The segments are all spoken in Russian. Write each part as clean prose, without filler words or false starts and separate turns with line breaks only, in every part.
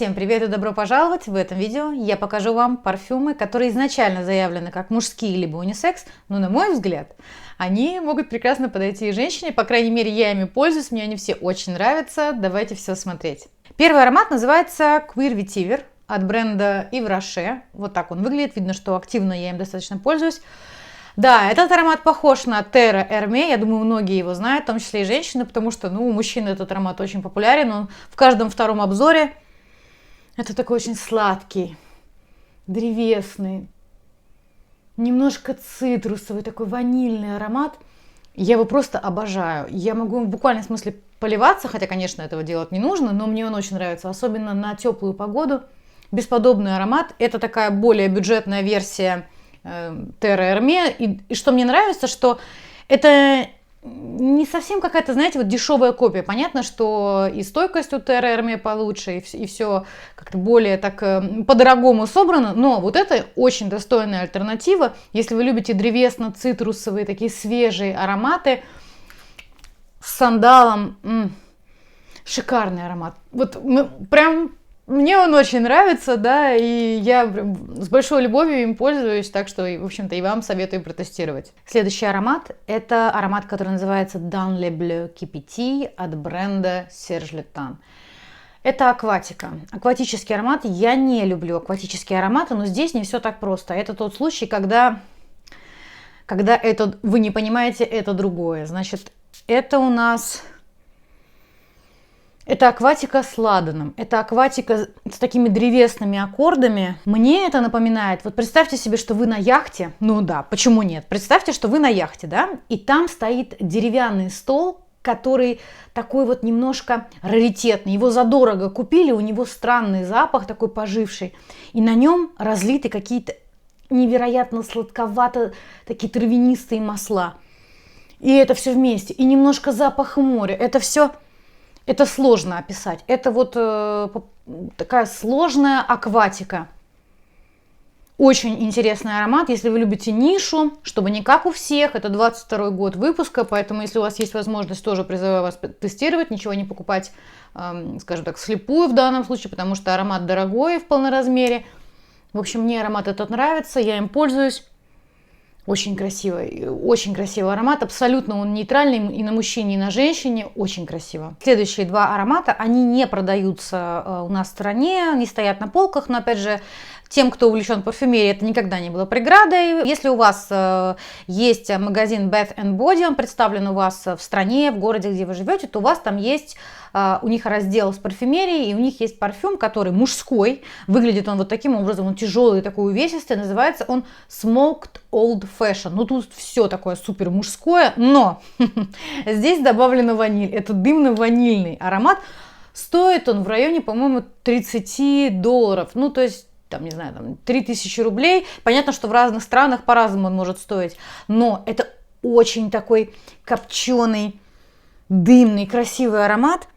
Всем привет и добро пожаловать! В этом видео я покажу вам парфюмы, которые изначально заявлены как мужские либо унисекс, но на мой взгляд, они могут прекрасно подойти и женщине, по крайней мере я ими пользуюсь, мне они все очень нравятся, давайте все смотреть. Первый аромат называется Cuir Vetiver от бренда Yves Rocher, вот так он выглядит, видно, что активно я им достаточно пользуюсь. Да, этот аромат похож на Terra Hermé, я думаю, многие его знают, в том числе и женщины, потому что, у мужчин этот аромат очень популярен, он в каждом втором обзоре. Это такой очень сладкий, древесный, немножко цитрусовый, такой ванильный аромат. Я его просто обожаю. Я могу в буквальном смысле поливаться, хотя, конечно, этого делать не нужно, но мне он очень нравится, особенно на теплую погоду. Бесподобный аромат. Это такая более бюджетная версия Terra Hermé. И что мне нравится, что это не совсем какая-то, знаете, вот дешевая копия. Понятно, что и стойкость у Terra Hermé получше, и все как-то более так по-дорогому собрано. Но вот это очень достойная альтернатива. Если вы любите древесно-цитрусовые, такие свежие ароматы с сандалом, шикарный аромат. Вот прям... Мне он очень нравится, да, и я с большой любовью им пользуюсь, так что, в общем-то, и вам советую протестировать. Следующий аромат – это аромат, который называется Dans le Bleu qui pétille от бренда Serge Lutens. Это акватика. Акватический аромат. Я не люблю акватические ароматы, но здесь не все так просто. Это тот случай, когда это, вы не понимаете, это другое. Значит, это у нас... Это акватика с ладаном, это акватика с такими древесными аккордами. Мне это напоминает, вот представьте себе, что вы на яхте, ну да, почему нет? Представьте, что вы на яхте, да, и там стоит деревянный стол, который такой вот немножко раритетный. Его задорого купили, у него странный запах такой поживший, и на нем разлиты какие-то невероятно сладковато такие травянистые масла. И это все вместе, и немножко запах моря, это все... Это сложно описать. Это вот такая сложная акватика. Очень интересный аромат. Если вы любите нишу, чтобы не как у всех, это 22 год выпуска, поэтому если у вас есть возможность, тоже призываю вас тестировать, ничего не покупать, скажем так, вслепую в данном случае, потому что аромат дорогой в полноразмере. В общем, мне аромат этот нравится, я им пользуюсь. Очень красивый аромат, абсолютно он нейтральный и на мужчине, и на женщине, очень красиво. Следующие два аромата, они не продаются у нас в стране, не стоят на полках, но опять же, тем, кто увлечен парфюмерией, это никогда не было преградой. Если у вас есть магазин Bath & Body, он представлен у вас в стране, в городе, где вы живете, то у вас там есть у них раздел с парфюмерией, и у них есть парфюм, который мужской, выглядит он вот таким образом, он тяжелый, такой увесистый, называется он Smoked Old Fashion. Ну тут все такое супер мужское, но здесь добавлена ваниль, это дымно-ванильный аромат, стоит он в районе, по-моему, $30, ну то есть там, не знаю, там 3000 рублей. Понятно, что в разных странах по-разному он может стоить, но это очень такой копченый, дымный, красивый аромат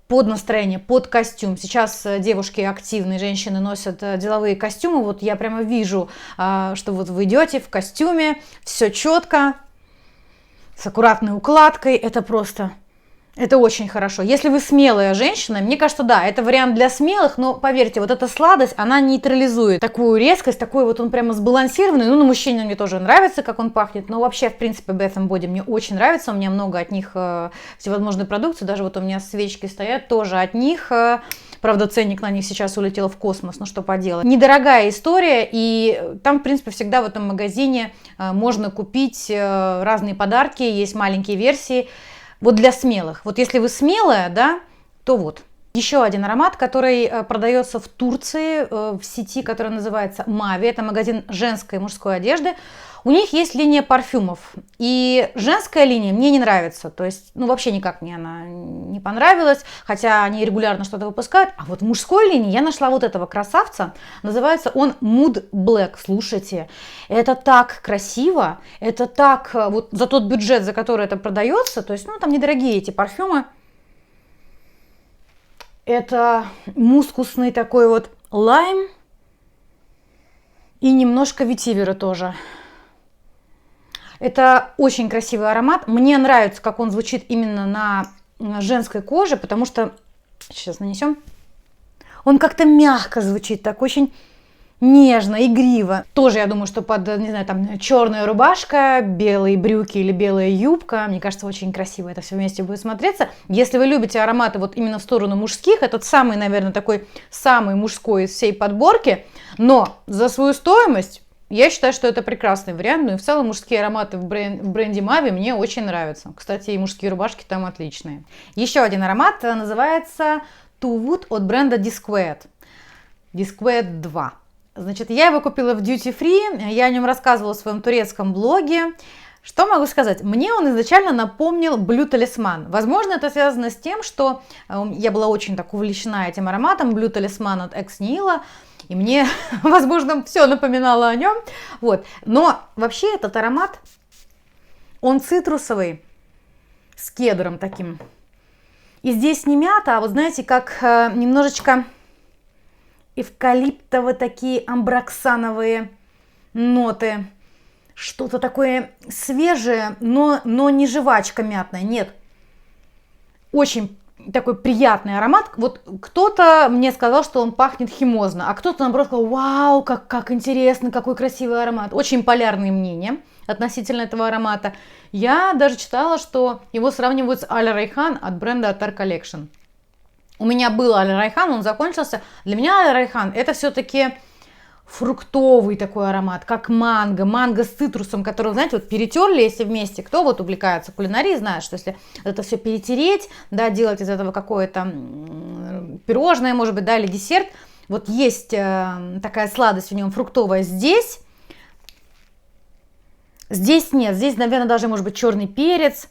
под настроение, под костюм. Сейчас девушки активные, женщины носят деловые костюмы. Вот я прямо вижу, что вот вы идете в костюме, все четко, с аккуратной укладкой. Это просто... Это очень хорошо. Если вы смелая женщина, мне кажется, да, это вариант для смелых, но поверьте, вот эта сладость, она нейтрализует такую резкость, такой вот он прямо сбалансированный. Ну, на мужчине мне тоже нравится, как он пахнет, но вообще, в принципе, Bath & Body мне очень нравится, у меня много от них всевозможной продукции, даже вот у меня свечки стоят тоже от них. Правда, ценник на них сейчас улетел в космос, ну что поделать. Недорогая история, и там, в принципе, всегда в этом магазине можно купить разные подарки, есть маленькие версии. Вот для смелых. Вот если вы смелая, да, то вот. Еще один аромат, который продается в Турции, в сети, которая называется Mavi. Это магазин женской и мужской одежды. У них есть линия парфюмов. И женская линия мне не нравится. То есть, вообще никак мне она не понравилась. Хотя они регулярно что-то выпускают. А вот в мужской линии я нашла вот этого красавца. Называется он Mood Black. Слушайте, это так красиво. Это так, вот за тот бюджет, за который это продается. То есть, там недорогие эти парфюмы. Это мускусный такой вот лайм и немножко ветивера тоже. Это очень красивый аромат. Мне нравится, как он звучит именно на женской коже, потому что... Сейчас нанесем. Он как-то мягко звучит, так очень нежно, игриво. Тоже, я думаю, что под, не знаю, там, черная рубашка, белые брюки или белая юбка. Мне кажется, очень красиво это все вместе будет смотреться. Если вы любите ароматы вот именно в сторону мужских, этот самый, наверное, такой самый мужской из всей подборки. Но за свою стоимость я считаю, что это прекрасный вариант. Ну и в целом мужские ароматы в бренде Mavi мне очень нравятся. Кстати, и мужские рубашки там отличные. Еще один аромат называется Too Wood от бренда Disquet. Disquet 2. Значит, я его купила в Duty Free, я о нем рассказывала в своем турецком блоге. Что могу сказать? Мне он изначально напомнил Blue Talisman. Возможно, это связано с тем, что я была очень так увлечена этим ароматом Blue Talisman от Ex Nihilo, и мне, возможно, все напоминало о нем. Вот. Но вообще этот аромат, он цитрусовый, с кедром таким. И здесь не мята, а вот знаете, как немножечко эвкалиптовые такие амброксановые ноты. Что-то такое свежее, но не жвачка мятная, нет. Очень такой приятный аромат. Вот кто-то мне сказал, что он пахнет химозно, а кто-то наоборот сказал: вау, как интересно, какой красивый аромат. Очень полярные мнения относительно этого аромата. Я даже читала, что его сравнивают с Аль Райхан от бренда Attar Collection. У меня был Аль Райхан, он закончился. Для меня Аль Райхан это все-таки фруктовый такой аромат, как манго. Манго с цитрусом, который, знаете, вот перетерли, если вместе. Кто вот увлекается кулинарией, знает, что если это все перетереть, да, делать из этого какое-то пирожное, может быть, да, или десерт. Вот есть такая сладость в нем фруктовая здесь. Здесь нет. Здесь, наверное, даже, может быть, черный перец.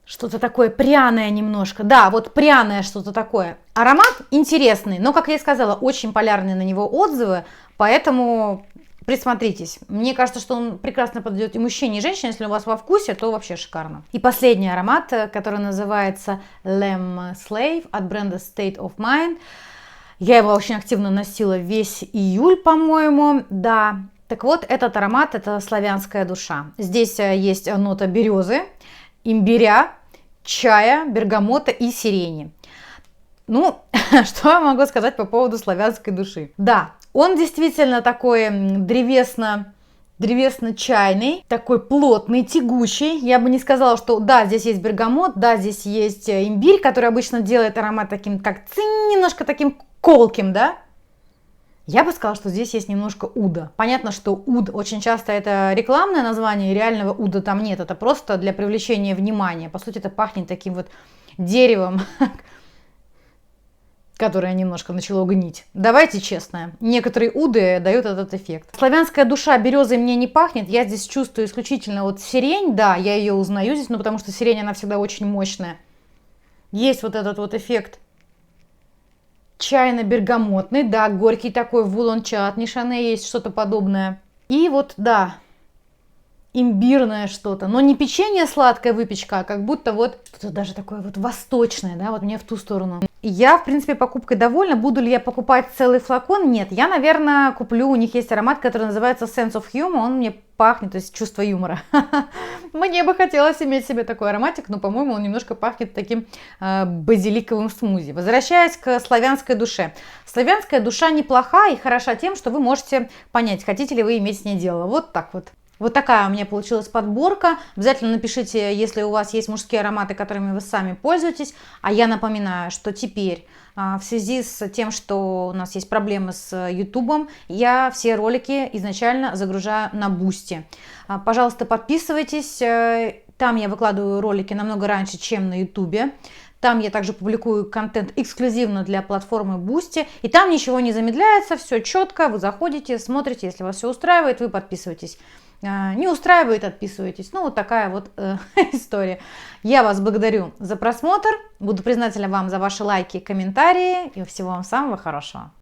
Что-то такое пряное немножко. Да, вот пряное что-то такое. Аромат интересный, но, как я и сказала, очень полярные на него отзывы, поэтому присмотритесь. Мне кажется, что он прекрасно подойдет и мужчине, и женщине. Если у вас во вкусе, то вообще шикарно. И последний аромат, который называется Lem Slave от бренда State of Mind. Я его очень активно носила весь июль, по-моему. Да, так вот, этот аромат – это славянская душа. Здесь есть нота березы, имбиря, чая, бергамота и сирени. Ну, что я могу сказать по поводу славянской души? Да, он действительно такой древесно-чайный, такой плотный, тягучий. Я бы не сказала, что да, здесь есть бергамот, да, здесь есть имбирь, который обычно делает аромат таким, как немножко таким колким, да? Я бы сказала, что здесь есть немножко уда. Понятно, что уд очень часто это рекламное название, реального уда там нет. Это просто для привлечения внимания. По сути, это пахнет таким вот деревом, которое немножко начало гнить. Давайте честно, некоторые уды дают этот эффект. Славянская душа березой мне не пахнет. Я здесь чувствую исключительно вот сирень. Да, я ее узнаю здесь, но потому что сирень, она всегда очень мощная. Есть вот этот вот эффект чайно-бергамотный, да, горький такой, в улон-чатни Шане есть что-то подобное. И вот, да, имбирное что-то, но не печенье сладкая выпечка, а как будто вот что-то даже такое вот восточное, да, вот мне в ту сторону. Я, в принципе, покупкой довольна. Буду ли я покупать целый флакон? Нет, я, наверное, куплю, у них есть аромат, который называется Sense of Humor, он мне пахнет, то есть чувство юмора. Мне бы хотелось иметь себе такой ароматик, но, по-моему, он немножко пахнет таким базиликовым смузи. Возвращаясь к славянской душе. Славянская душа неплоха и хороша тем, что вы можете понять, хотите ли вы иметь с ней дело. Вот так вот. Вот такая у меня получилась подборка. Обязательно напишите, если у вас есть мужские ароматы, которыми вы сами пользуетесь. А я напоминаю, что теперь в связи с тем, что у нас есть проблемы с YouTube, я все ролики изначально загружаю на Boosty. Пожалуйста, подписывайтесь. Там я выкладываю ролики намного раньше, чем на YouTube. Там я также публикую контент эксклюзивно для платформы Boosty. И там ничего не замедляется, все четко. Вы заходите, смотрите, если вас все устраивает, вы подписываетесь. Не устраивает, отписывайтесь. Ну, вот такая вот история. Я вас благодарю за просмотр. Буду признательна вам за ваши лайки, комментарии. И всего вам самого хорошего.